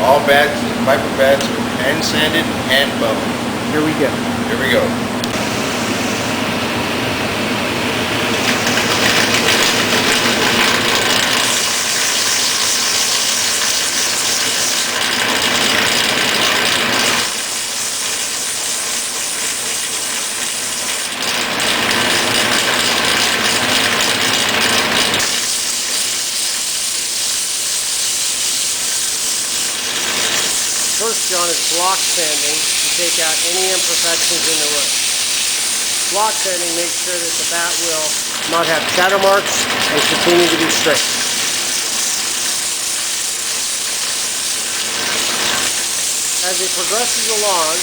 All bats, Viper bats, hand sanded, hand buffed. Here we go. Here we go. First, John, is block sanding to take out any imperfections in the wood. Block sanding makes sure that the bat will not have shadow marks and continue to be straight. As it progresses along,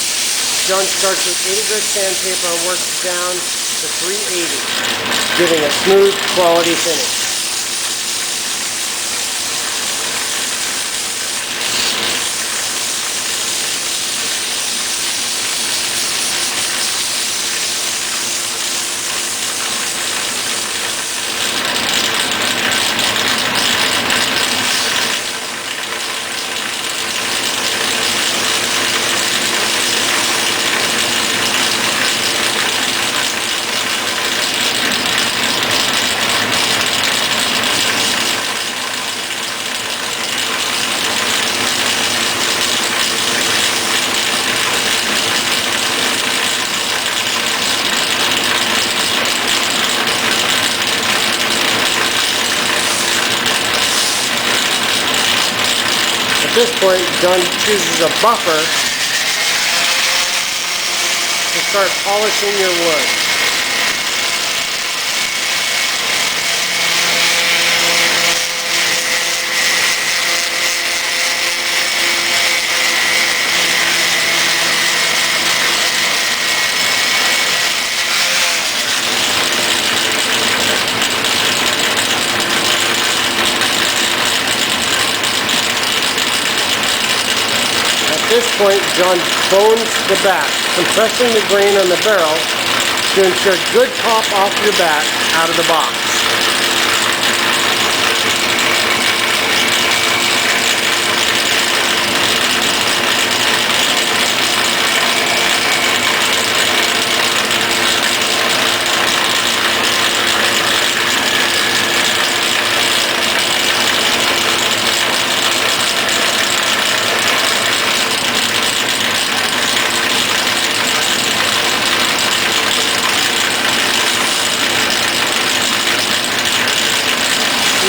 John starts with 80 grit sandpaper and works down to 380, giving a smooth, quality finish. At this point, John chooses a buffer to start polishing your wood. At this point, John bones the bat, compressing the grain on the barrel to ensure good pop off your bat out of the box.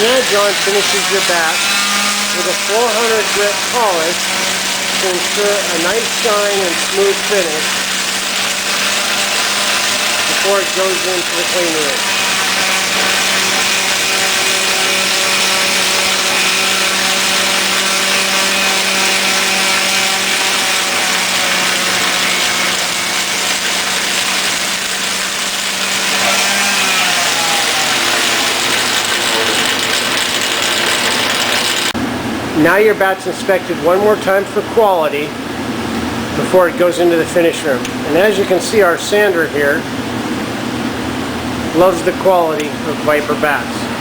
Now John finishes your bat with a 400 grit polish to ensure a nice shine and smooth finish before it goes into the clean room. Now your bat's inspected one more time for quality before it goes into the finish room. And as you can see, our sander here loves the quality of Viper bats.